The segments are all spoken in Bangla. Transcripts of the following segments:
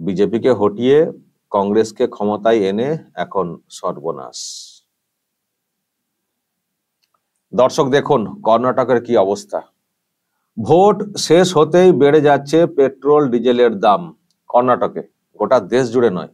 বিজেপিকে হটিয়ে কংগ্রেসকে ক্ষমতায় এনে এখন সর্বনাশ। দর্শক দেখুন কর্ণাটকের কি অবস্থা। ভোট শেষ হতেই বেড়ে যাচ্ছে পেট্রোল ডিজেলের দাম কর্ণাটকে, গোটা দেশ জুড়ে নয়,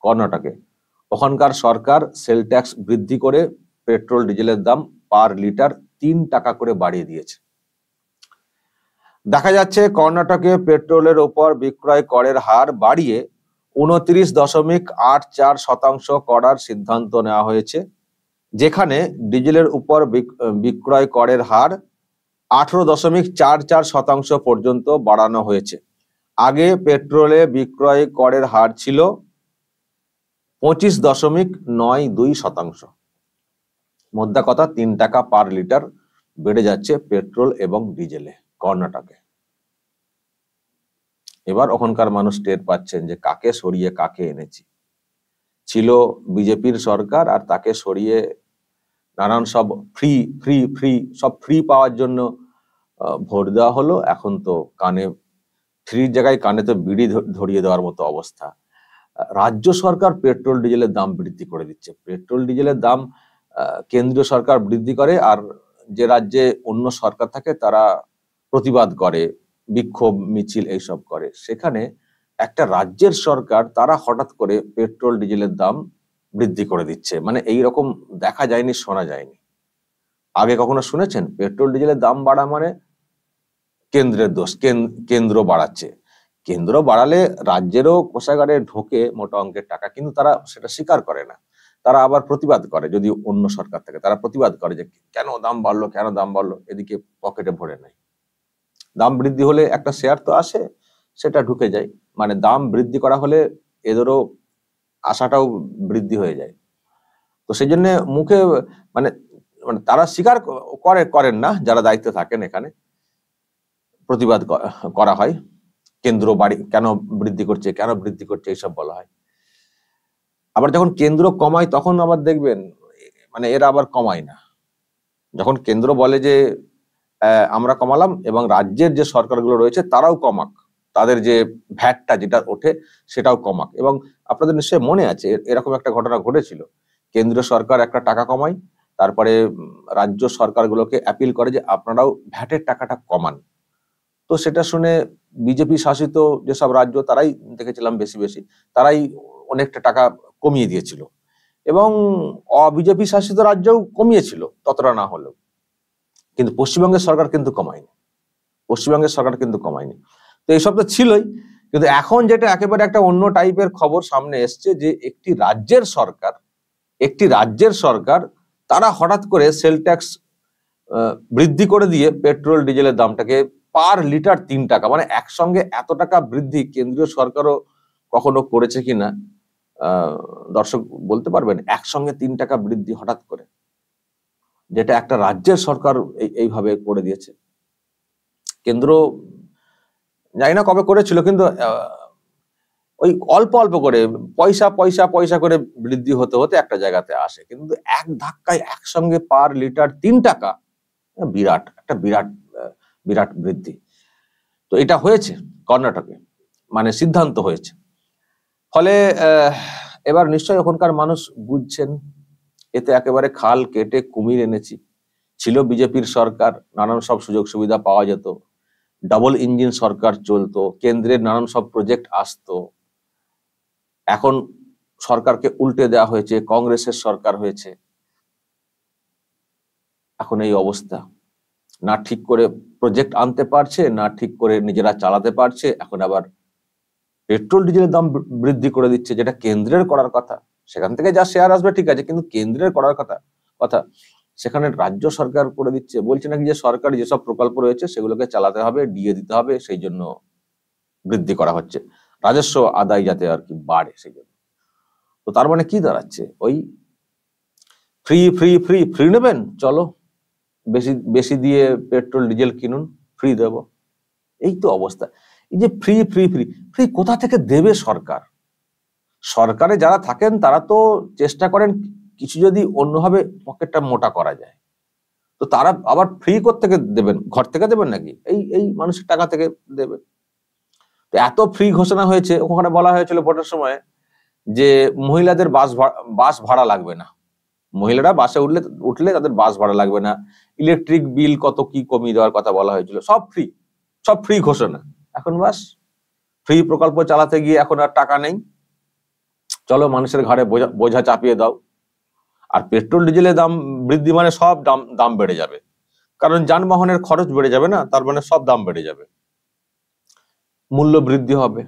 কর্ণাটকে। ওখানকার সরকার সেল ট্যাক্স বৃদ্ধি করে পেট্রোল ডিজেলের দাম পার লিটার 3 টাকা করে বাড়িয়ে দিয়েছে। দেখা যাচ্ছে কর্ণাটকে পেট্রোলের উপর বিক্রয় করের হার বাড়িয়ে 29.84% করার সিদ্ধান্ত নেওয়া হয়েছে, যেখানে ডিজেলের উপর বিক্রয় করের হার 18.44% পর্যন্ত বাড়ানো হয়েছে। আগে পেট্রোলে বিক্রয় করের হার ছিল 25.92%। মোদ্দা কথা 3 টাকা পার লিটার বেড়ে যাচ্ছে পেট্রোল এবং ডিজেলে কর্ণাটকে। এবার ওখানকার মানুষ টের পাচ্ছেন যে কাকে সরিয়ে কাকে এনেছি। ছিল বিজেপির সরকার, আর তাকে সরিয়ে নানান সব সব ফ্রি পাওয়ার জন্য ভোট দেওয়া হলো। এখন তো কানে ফ্রির জায়গায় কানে তো বিড়ি ধরিয়ে দেওয়ার মতো অবস্থা। রাজ্য সরকার পেট্রোল ডিজেলের দাম বৃদ্ধি করে দিচ্ছে। পেট্রোল ডিজেলের দাম কেন্দ্রীয় সরকার বৃদ্ধি করে, আর যে রাজ্যে অন্য সরকার থাকে তারা প্রতিবাদ করে, বিক্ষোভ মিছিল এইসব করে। সেখানে একটা রাজ্যের সরকার তারা হঠাৎ করে পেট্রোল ডিজেলের দাম বৃদ্ধি করে দিচ্ছে, মানে এইরকম দেখা যায়নি, শোনা যায়নি। আগে কখনো শুনেছেন পেট্রোল ডিজেলের দাম বাড়া মানে কেন্দ্রের দোষ, কেন্দ্র বাড়াচ্ছে? কেন্দ্র বাড়ালে রাজ্যেরও কোষাগারে ঢোকে মোটা অঙ্কের টাকা, কিন্তু তারা সেটা স্বীকার করে না। তারা আবার প্রতিবাদ করে, যদি অন্য সরকার থাকে তারা প্রতিবাদ করে যে কেন দাম বাড়লো, কেন দাম বাড়লো, এদিকে পকেটে ভরে নেয়। দাম বৃদ্ধি হলে একটা শেয়ার তো আসে, সেটা ঢুকে যায়, মানে দাম বৃদ্ধি করা হলে এদেরও আশাটাও বৃদ্ধি হয়ে যায়। তো সেই জন্য মুখে মানে মানে তারা স্বীকার করেন না, যারা দায়িত্বে থাকেন এখানে প্রতিবাদ করা হয়, কেন্দ্র বাড়ি কেন বৃদ্ধি করছে, কেন বৃদ্ধি করছে এইসব বলা হয়। আবার যখন কেন্দ্র কমায় তখন আবার দেখবেন মানে এরা আবার কমায় না। যখন কেন্দ্র বলে যে আমরা কমালাম, এবং রাজ্যের যে সরকারগুলো রয়েছে তারাও কমাক, তাদের যে ভ্যাটটা যেটা ওঠে সেটাও কমাক। এবং আপনাদের নিশ্চয়ই মনে আছে এরকম একটা ঘটনা ঘটেছিল, কেন্দ্রীয় সরকার একটা টাকা কমায়, তারপরে রাজ্য সরকারগুলোকে অ্যাপিল করে যে আপনারাও ভ্যাটের টাকাটা কমান। তো সেটা শুনে বিজেপি শাসিত যেসব রাজ্য তারাই দেখেছিলাম বেশি তারাই অনেকটা টাকা কমিয়ে দিয়েছিল, এবং অবিজেপি শাসিত রাজ্যও কমিয়েছিল ততটা না হলেও। কিন্তু পশ্চিমবঙ্গের সরকার কিন্তু কমায়নি, তো এইসব তো ছিলই। কিন্তু এখন যেটা একেবারে একটা অন্য টাইপের খবর সামনে এসছে, যে একটি রাজ্যের সরকার তারা হঠাৎ করে সেল ট্যাক্স বৃদ্ধি করে দিয়ে পেট্রোল ডিজেলের দামটাকে পার লিটার 3 টাকা, মানে একসঙ্গে এত টাকা বৃদ্ধি কেন্দ্রীয় সরকারও কখনো করেছে কিনা দর্শক বলতে পারবেন? একসঙ্গে 3 টাকা বৃদ্ধি হঠাৎ করে, যেটা একটা রাজ্যের সরকার এইভাবে করে দিয়েছে। কেন্দ্র জানি না কবে করেছিল, কিন্তু ওই অল্প অল্প করে পয়সা করে বৃদ্ধি হতে হতে একটা জায়গাতে আসে, কিন্তু এক ধাক্কায় একসঙ্গে পার লিটার 3 টাকা, বিরাট বৃদ্ধি। তো এটা হয়েছে কর্ণাটকে, মানে সিদ্ধান্ত হয়েছে। ফলে এবার নিশ্চয়ই ওখানকার মানুষ বুঝছেন এতে একেবারে খাল কেটে কুমির এনেছি। ছিল বিজেপির সরকার, নানান সব সুযোগ সুবিধা পাওয়া যেত, ডাবল ইঞ্জিন সরকার চলতো, কেন্দ্রের নানান সব প্রজেক্ট আসতো। এখন সরকারকে উল্টে দেওয়া হয়েছে, কংগ্রেসের সরকার হয়েছে, এখন এই অবস্থা। না ঠিক করে প্রজেক্ট আনতে পারছে, না ঠিক করে নিজেরা চালাতে পারছে। এখন আবার পেট্রোল ডিজেলের দাম বৃদ্ধি করে দিচ্ছে, যেটা কেন্দ্রের করার কথা। সেখান থেকে যা শেয়ার আসবে ঠিক আছে, কিন্তু কেন্দ্রের করার কথা সেখানে রাজ্য সরকার করে দিচ্ছে। বলছে নাকি যে সরকারি যেসব প্রকল্প রয়েছে সেগুলোকে চালাতে হবে, ডিএ দিতে হবে, সেই জন্য বৃদ্ধি করা হচ্ছে, রাজস্ব আদায় যাতে আর কি বাড়ে সেই জন্য। তো তার মানে কি দাঁড়াচ্ছে, ওই ফ্রি নেবেন, চলো বেশি দিয়ে পেট্রোল ডিজেল কিনুন, ফ্রি দেব, এই তো অবস্থা। এই যে ফ্রি কোথা থেকে দেবে সরকার? সরকারে যারা থাকেন তারা তো চেষ্টা করেন কিছু যদি অন্যভাবে পকেটটা মোটা করা যায়। তো তারা আবার ফ্রি কোত্থেকে দেবেন? ঘর থেকে দেবেন নাকি? এই মানুষের টাকা থেকে দেবে। তো তো এত ফ্রি ঘোষণা হয়েছে, ওখানে বলা হয়েছিল ভোটের সময় যে মহিলাদের বাস ভাড়া লাগবে না, মহিলারা বাসে উঠলে তাদের বাস ভাড়া লাগবে না, ইলেকট্রিক বিল কত কি কমিয়ে দেওয়ার কথা বলা হয়েছিল, সব ফ্রি ঘোষণা। এখন বাস ফ্রি প্রকল্প চালাতে গিয়ে এখন আর টাকা নেই, চলো মানুষের ঘাড়ে বোঝা চাপিয়ে দাও। আর পেট্রোল ডিজেলের দাম বৃদ্ধি মানে সব দাম বেড়ে যাবে, কারণ যানবাহনের খরচ বেড়ে যাবে না, তার মানে সব দাম বেড়ে যাবে, মূল্য বৃদ্ধি হবে।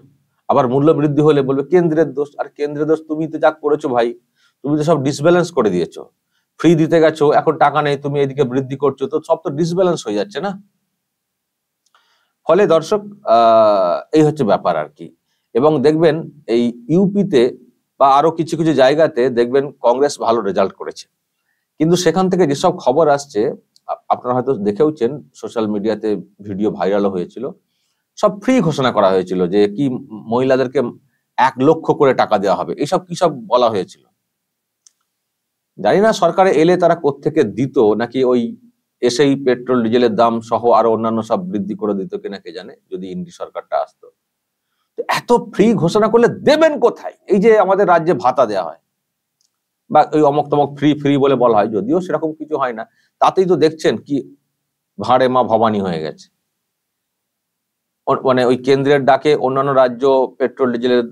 আবার মূল্য বৃদ্ধি হলে বলবে কেন্দ্রের দোষ। আর কেন্দ্রের দোষ তুমি তো যা করেছো ভাই, তুমি তো সব ডিসব্যালেন্স করে দিয়েছো, ফ্রি দিতে গেছো, এখন টাকা নেই, তুমি এদিকে বৃদ্ধি করছো, তো সব তো ডিসব্যালেন্স হয়ে যাচ্ছে না। ফলে দর্শক এই হচ্ছে ব্যাপার আর কি। এবং দেখবেন এই ইউপিতে বা আরো কিছু কিছু জায়গাতে দেখবেন কংগ্রেস ভালো রেজাল্ট করেছে, কিন্তু সেখান থেকে যেসব খবর আসছে আপনারা হয়তো দেখেওছেন, সোশ্যাল মিডিয়াতে ভিডিও ভাইরাল হয়েছিল, সব ফ্রি ঘোষণা করা হয়েছিল যে কি মহিলাদেরকে 1 লক্ষ করে টাকা দেওয়া হবে, এইসব কি সব বলা হয়েছিল। জানি না সরকারে এলে তারা কোত্থেকে দিত, নাকি ওই এসেই পেট্রোল ডিজেলের দাম সহ আরো অন্যান্য সব বৃদ্ধি করে দিত কিনা কে জানে, যদি ইন্ডি সরকারটা আসতো। এত ফ্রি ঘোষণা করলে দেবেন কোথায়? এই যে আমাদের রাজ্যে ভাতা দেওয়া হয় বা ওই অমক তমক ফ্রি ফ্রি বলে বলা হয়, যদিও সেরকম কিছু হয় না, তাতেই তো দেখছেন কি ভাড়ে মা ভবানী হয়ে গেছে। মানে ওই কেন্দ্রের ডাকে অন্যান্য রাজ্য পেট্রোল ডিজেলের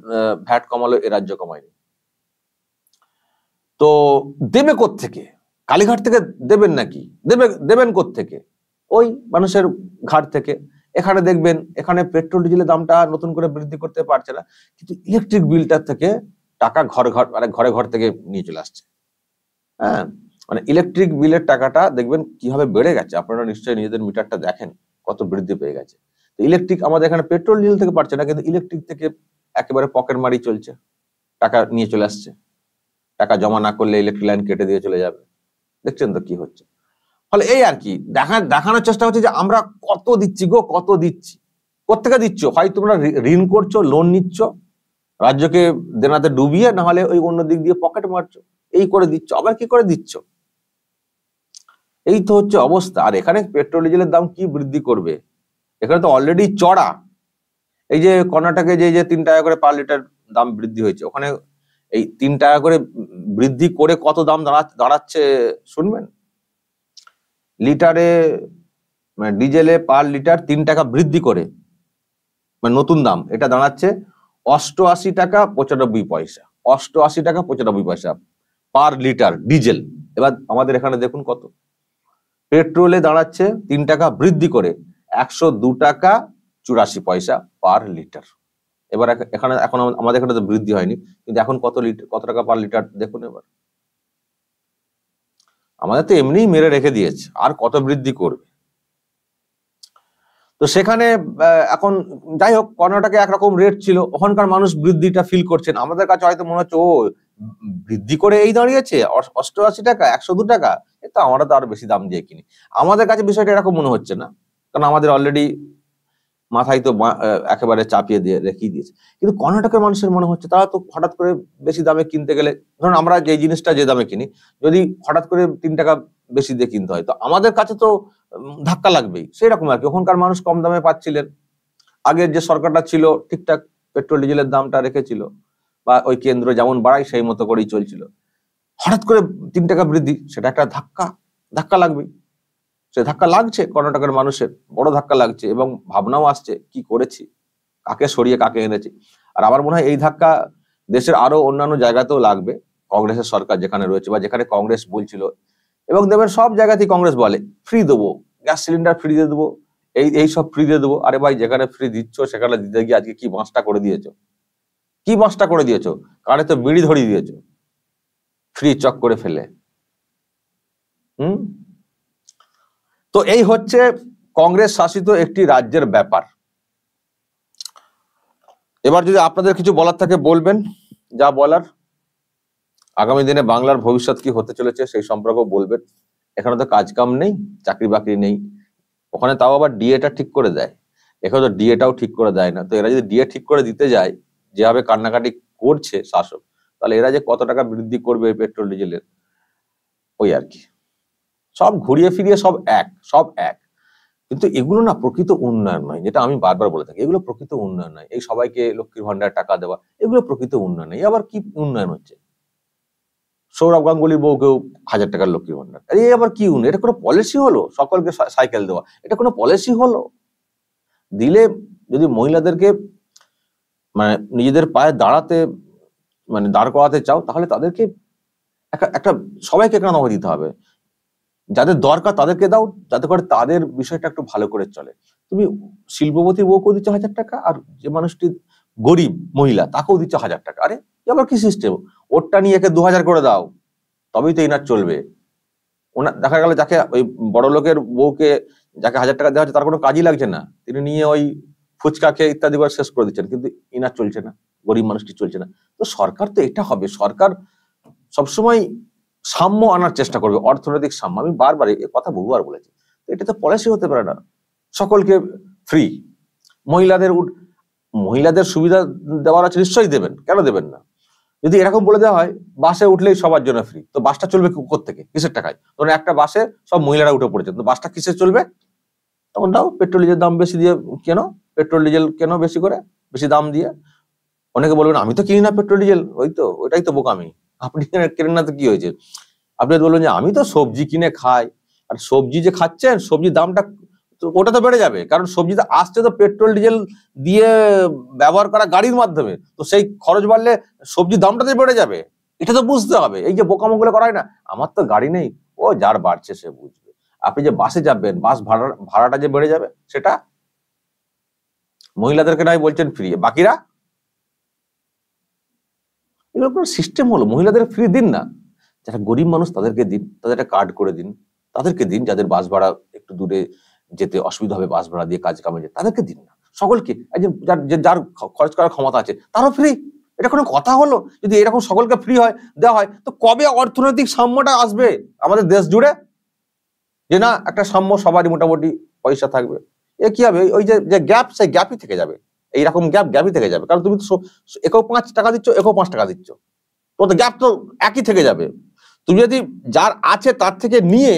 ভ্যাট কমালো, এ রাজ্য কমায়নি। তো দেবে কোত্থেকে? কালীঘাট থেকে দেবেন নাকি? দেবেন কোত্থেকে? ওই মানুষের ঘাট থেকে। এখানে দেখবেন, এখানে পেট্রোল ডিজেলের দামটা নতুন করে বৃদ্ধি করতে পারছে না, কিন্তু ইলেকট্রিক বিলটার থেকে টাকা ঘরে ঘর থেকে নিয়ে চলে আসছে। হ্যাঁ, মানে ইলেকট্রিক বিলের টাকাটা দেখবেন কিভাবে বেড়ে গেছে, আপনারা নিশ্চয়ই নিজেদের মিটারটা দেখেন কত বৃদ্ধি পেয়ে গেছে। ইলেকট্রিক আমাদের এখানে পেট্রোল ডিজেল থেকে পারছে না, কিন্তু ইলেকট্রিক থেকে একেবারে পকেট মারি চলছে, টাকা নিয়ে চলে আসছে। টাকা জমা না করলে ইলেকট্রিক লাইন কেটে দিয়ে চলে যাবে। দেখছেন তো কি হচ্ছে। ফলে এই আর কি দেখানোর চেষ্টা হচ্ছে যে আমরা কত দিচ্ছি গো, কত দিচ্ছি। কোত্থেকে দিচ্ছ? হয় তোমরা ঋণ করছো, লোন নিচ্ছ রাজ্যকে দেনাতে ডুবিয়ে, না হলে ওই অন্য দিক দিয়ে পকেট মারছো, এই করে দিচ্ছ। আবার কি করে দিচ্ছ? এই তো হচ্ছে অবস্থা। আর এখানে পেট্রোল ডিজেলের দাম কি বৃদ্ধি করবে? এখানে তো অলরেডি চড়া। এই যে কর্ণাটকে যে 3 টাকা করে পার লিটার দাম বৃদ্ধি হয়েছে, ওখানে এই 3 টাকা করে বৃদ্ধি করে কত দাম দাঁড়াচ্ছে শুনবেন। লিটারে মানে ডিজেলে পার লিটার 3 টাকা বৃদ্ধি করে, মানে নতুন দাম, এটা দাঁড়াচ্ছে 88 টাকা 95 পয়সা। 88 টাকা 95 পয়সা পার লিটার ডিজেল। এবার আমাদের এখানে দেখুন কত। পেট্রোলে দাঁড়াচ্ছে 3 টাকা বৃদ্ধি করে 102 টাকা 84 পয়সা পার লিটার। এবার এখানে এখন আমাদের এখানে তো বৃদ্ধি হয়নি, কিন্তু এখন কত টাকা পার লিটার দেখুন। এবার আমাদের তো এমনিই মেরে রেখে দিয়েছে, আর কত বৃদ্ধি করবে। তো সেখানে এখন যাই হোক, কর্ণাটকে একরকম রেট ছিল, ওখানকার মানুষ বৃদ্ধিটা ফিল করছেন। আমাদের কাছে হয়তো মনে হচ্ছে ও বৃদ্ধি করে এই দাঁড়িয়েছে 88 টাকা 102 টাকা, তো আমরা তো আরো বেশি দাম দিয়ে কিনি। আমাদের কাছে বিষয়টা এরকম মনে হচ্ছে না, কারণ আমাদের অলরেডি মাথায় তো একেবারে চাপিয়ে দিয়ে রেখে দিয়েছে। কিন্তু কর্ণাটকের মানুষের মনে হচ্ছে তারা তো হঠাৎ করে বেশি দামে কিনতে গেলে, ধরুন আমরা যে জিনিসটা যে দামে কিনি, যদি হঠাৎ করে 3 টাকা বেশি দিয়ে কিনতে হয়, তো আমাদের কাছে তো ধাক্কা লাগবেই। সেরকম আর কি, ওখানকার মানুষ কম দামে পাচ্ছিলেন। আগের যে সরকারটা ছিল ঠিকঠাক পেট্রোল ডিজেলের দামটা রেখেছিল, বা ওই কেন্দ্র যেমন বাড়ায় সেই মতো করেই চলছিল। হঠাৎ করে 3 টাকা বৃদ্ধি, সেটা একটা ধাক্কা লাগবেই। সে ধাক্কা লাগছে কর্ণাটকের মানুষের, বড় ধাক্কা লাগছে, এবং ভাবনাও আসছে কি করেছি, কাকে সরিয়ে কাকে এনেছি। আর আমার মনে হয় এই ধাক্কা দেশের আরো অন্যান্য জায়গাতেও লাগবে। কংগ্রেসের সরকার যেখানে রয়েছে, বা যেখানে কংগ্রেস বলছিল, এবং দেখবেন সব জায়গাতেই কংগ্রেস বলে ফ্রি দেবো, গ্যাস সিলিন্ডার ফ্রি দিয়ে দেবো, এই সব ফ্রি দিয়ে দেবো। আরে ভাই, যেখানে ফ্রি দিচ্ছ সেখানে দিতে গিয়ে আজকে কি বাঁশটা করে দিয়েছো, কানে তো বিড়ি ধরিয়ে দিয়েছো ফ্রি চক করে ফেলে। তো এই হচ্ছে কংগ্রেস শাসিত একটি রাজ্যের ব্যাপার। এবার যদি আপনাদের কিছু বলার থাকে বলবেন, যা বলার। আগামী দিনে বাংলার ভবিষ্যৎ কি হতে চলেছে সেই সম্পর্কেও বলবেন। এখানে তো কাজ কাম নেই, চাকরি বাকরি নেই, ওখানে তাও আবার ডিএটা ঠিক করে দেয়, এখানে তো ডিএটাও ঠিক করে দেয় না। তো এরা যদি ডিএ ঠিক করে দিতে যায়, যেভাবে কান্নাকাটি করছে শাসক, তাহলে এরা যে কত টাকা বৃদ্ধি করবে পেট্রোল ডিজেলের, ওই আর কি। সব ঘুরিয়ে ফিরিয়ে সব এক। কিন্তু এগুলো না প্রকৃত উন্নয়ন নয়, যেটা আমি বারবার বলে থাকি, এগুলো প্রকৃত উন্নয়ন নয়। এই সবাইকে লক্ষ্মীর ভান্ডার টাকা দেওয়া, এগুলো প্রকৃত উন্নয়ন নয়। আবার কি উন্নয়ন হচ্ছে? সৌরভ গাঙ্গুলির বউকেও 1000 টাকার লক্ষ্মীর ভান্ডার, এই আবার কি উন্নয়ন? এটা কোনো পলিসি হলো? সকলকে সাইকেল দেওয়া, এটা কোনো পলিসি হলো? দিলে যদি মহিলাদেরকে মানে নিজেদের পায়ে দাঁড়াতে মানে দাঁড় করাতে চাও, তাহলে তাদেরকে একটা সবাইকে কেন দিতে হবে? যাদের দরকার তাদেরকে দাও, যাতে করে তাদের বিষয়টা একটু ভালো করে চলে। তুমি শিল্পপতির বউকেও দিচ্ছ 1000 টাকা, আর যে মানুষটি গরিব মহিলা তাকেও দিচ্ছ 1000 টাকা। আরে আবার কি সিস্টেম? ওরটা নিয়ে একে 2000 করে দাও, তবেই তো এনার চলবে। ওনার দেখা গেল যাকে ওই বড় লোকের বউকে যাকে 1000 টাকা দেওয়া হচ্ছে তার কোনো কাজই লাগছে না, তিনি নিয়ে ওই ফুচকা খেয়ে ইত্যাদি করে শেষ করে দিচ্ছেন, কিন্তু ইনার চলছে না, গরিব মানুষটি চলছে না। তো সরকার তো এটা হবে, সরকার সবসময় সাম্য আনার চেষ্টা করবে, অর্থনৈতিক সাম্য। আমি বারবার এই কথা বহুবার বলেছি, এটা তো পলিসি হতে পারে না। সকলকে ফ্রি, মহিলাদের সুবিধা দেওয়ার আছে, নিশ্চয়ই দেবেন, কেন দেবেন না? যদি এরকম বলে দেওয়া হয় বাসে উঠলেই সবার জন্য ফ্রি, তো বাসটা চলবে কোত্থেকে, কিসের টাকায়? ধরুন একটা বাসে সব মহিলারা উঠে পড়েছে, তো বাসটা কিসে চলবে? তখন দাও পেট্রোল ডিজেল দাম বেশি দিয়ে কেন, পেট্রোল ডিজেল কেন বেশি করে, বেশি দাম দিয়ে। অনেকে বলবেন আমি তো কিনি না পেট্রোল ডিজেল, ওইটাই তো বোকামি। আপনি কেনেন না তো কি হয়েছে? আপনি বলবেন যে আমি তো সবজি কিনে খাই, আর সবজি যে খাচ্ছেন সবজির দামটা ওটা তো বেড়ে যাবে, কারণ সবজিটা আসছে তো পেট্রোল ডিজেল দিয়ে ব্যবহার করা গাড়ির মাধ্যমে, তো সেই খরচ বাড়লে সবজির দামটা তো বেড়ে যাবে। এটা তো বুঝতে হবে। এই যে বোকামোগুলো করা হয় না, আমার তো গাড়ি নেই, ও যার বাড়ছে সে বুঝবে। আপনি যে বাসে যাবেন, বাস ভাড়াটা যে বেড়ে যাবে, সেটা মহিলাদেরকে নাই বলছেন ফ্রি, বাকিরা? এগুলো কোনো সিস্টেম হলো? মহিলাদের ফ্রি দিন না, যারা গরিব মানুষ তাদেরকে দিন, তাদের একটা কার্ড করে দিন, তাদেরকে দিন। যাদের বাস ভাড়া একটু দূরে যেতে অসুবিধা হবে বাস ভাড়া দিয়ে কাজ কামে, তাদেরকে দিন না। সকলকে, একজন যার খরচ করার ক্ষমতা আছে তারও ফ্রি। এটা কোনো কথা হলো? যদি এরকম সকলকে ফ্রি হয় দেওয়া হয়, তো কবে অর্থনৈতিক সাম্যটা আসবে আমাদের দেশ জুড়ে? যে না একটা সাম্য, সবারই মোটামুটি পয়সা থাকবে। এ কি হবে? ওই যে গ্যাপ, সেই গ্যাপই থেকে যাবে। এইরকম গ্যাপই থেকে যাবে, কারণ তুমি তো একেও 5 টাকা দিচ্ছ, একেও 5 টাকা দিচ্ছ, তো গ্যাপ তো একই থেকে যাবে। তুমি যদি যার আছে তার থেকে নিয়ে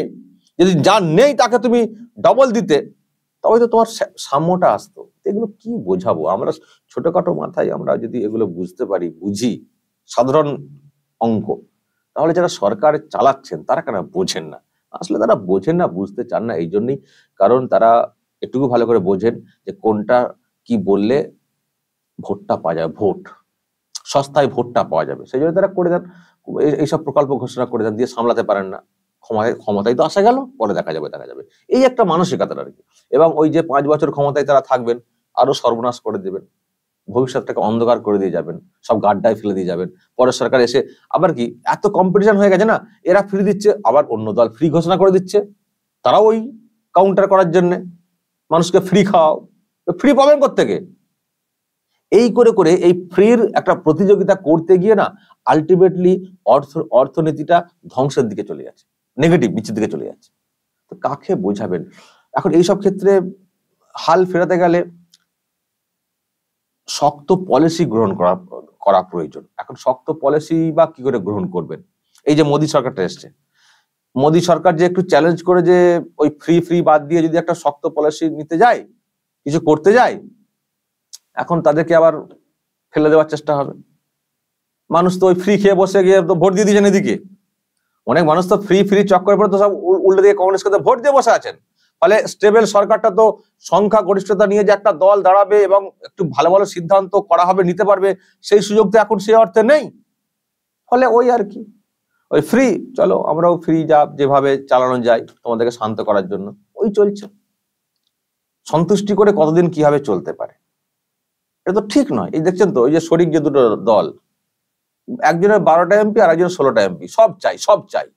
যদি যার নেই তাকে তুমি ডবল দিতে, তবে তো তোমার সাম্যটা আসতো। এগুলো কি বোঝাবো আমরা? ছোটখাটো মাথায় আমরা যদি এগুলো বুঝতে পারি, বুঝি সাধারণ অঙ্ক, তাহলে যারা সরকার চালাচ্ছেন তারা কেন বোঝেন না? আসলে তারা বোঝেন না, বুঝতে চান না এই জন্যই, কারণ তারা একটুকু ভালো করে বোঝেন যে কোনটা কি বললে ভোটটা পাওয়া যাবে, সস্তায় ভোটটা পাওয়া যাবে, সেই জন্য তারা করে দেন এইসব প্রকল্প ঘোষণা করে দেন, দিয়ে সামলাতে পারেন না। ক্ষমতায় তো আসা গেল, পরে দেখা যাবে, এই একটা মানসিকতা আর কি। এবং ওই যে 5 বছর ক্ষমতায় তারা থাকবেন, আরো সর্বনাশ করে দেবেন, ভবিষ্যৎটাকে অন্ধকার করে দিয়ে যাবেন, সব গাড্ডায় ফেলে দিয়ে যাবেন। পরের সরকার এসে আবার কি এত কম্পিটিশন হয়ে গেছে না, এরা ফ্রি দিচ্ছে, আবার অন্য দল ফ্রি ঘোষণা করে দিচ্ছে, তারাও ওই কাউন্টার করার জন্য মানুষকে ফ্রি খাওয়াও। ফ্রি পাবেন কোত্থেকে? এই করে করে এই ফ্রির একটা প্রতিযোগিতা করতে গিয়ে না আলটিমেটলি অর্থনীতিটা ধ্বংসের দিকে চলে যাচ্ছে, নেগেটিভ নিচের দিকে চলে যাচ্ছে। তো কাকে বোঝাবেন? এখন এইসব ক্ষেত্রে হাল ফেরাতে গেলে শক্ত পলিসি গ্রহণ করা প্রয়োজন। এখন শক্ত পলিসি বা কি করে গ্রহণ করবেন? এই যে মোদী সরকারটা এসছে, মোদী সরকার যে একটু চ্যালেঞ্জ করে যে ওই ফ্রি বাদ দিয়ে যদি একটা শক্ত পলিসি নিতে যায়, কিছু করতে যায়, এখন তাদেরকে আবার ফেলে দেওয়ার চেষ্টা হবে। মানুষ তো ওই ফ্রি খেয়ে বসে গিয়ে তো ভোট দিয়ে দিয়েছেন এদিকে, অনেক মানুষ তো ফ্রি চক্করে পড়ে তো সব উল্টে দিয়ে কংগ্রেসকে ভোট দিয়ে বসে আছেন। ফলে স্টেবল সরকারটা তো সংখ্যা গরিষ্ঠতা নিয়ে যে একটা দল দাঁড়াবে এবং একটু ভালো ভালো সিদ্ধান্ত করা হবে, নিতে পারবে, সেই সুযোগ তো এখন সেই অর্থে নেই। ফলে ওই আর কি, ওই ফ্রি, চলো আমরাও ফ্রি যেভাবে চালানো যায় তোমাদেরকে শান্ত করার জন্য, ওই চলছে। সন্তুষ্টি করে কতদিন কিভাবে চলতে পারে, এটা তো ঠিক নয়। এই দেখছেন তো, ওই যে শরিক যে দুটো দল, একজনের 12টা এমপি আর একজনের 16টা এমপি, সব চাই।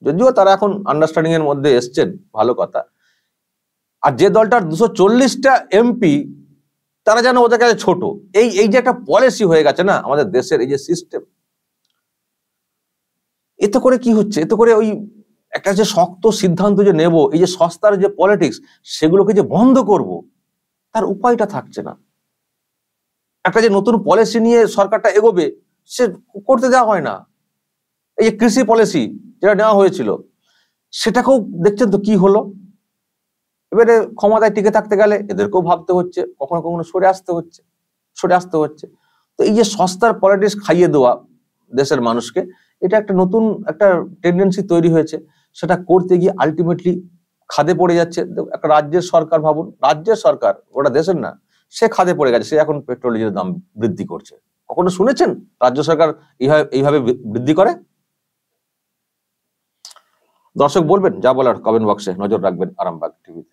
যদিও তারা এখন আন্ডারস্ট্যান্ডিং এর মধ্যে এসছেন, ভালো কথা। আর যে দলটার 240টা এমপি, তারা যেন ওদের কাছে ছোট। এই যে একটা পলিসি হয়ে গেছে না আমাদের দেশের, এই যে সিস্টেম, এতে করে কি হচ্ছে? এতে করে ওই একটা যে শক্ত সিদ্ধান্ত যে নেব, এই যে সস্তার যে পলিটিক্স, সেগুলোকে যে বন্ধ করব, তার উপায়টা থাকছে না। একটা যে নতুন পলিসি নিয়ে সরকারটা এগোবে, সে করতে দেওয়া হয় না। এই যে কৃষি পলিসি যেটা নেওয়া হয়েছিল, সেটাকেও দেখছেন তো কি হলো। এবারে ক্ষমতায় টিকে থাকতে গেলে এদেরকেও ভাবতে হচ্ছে, কখনো কখনো সরে আসতে হচ্ছে। তো এই যে সস্তার পলিটিক্স খাইয়ে দেওয়া দেশের মানুষকে, এটা একটা নতুন একটা টেন্ডেন্সি তৈরি হয়েছে। সেটা করতে গিয়ে আলটিমেটলি খাদে পড়ে যাচ্ছে। একটা রাজ্যের সরকার, ভাবুন, রাজ্যের সরকার, ওটা দেশের না, সে খাদে পড়ে গেছে। সে এখন পেট্রোল ডিজেলের দাম বৃদ্ধি করছে। কখনো শুনেছেন রাজ্য সরকার এইভাবে বৃদ্ধি করে? দর্শক বলবেন যা বলার কমেন্ট বক্সে, নজর রাখবেন আরামবাগ টিভিতে।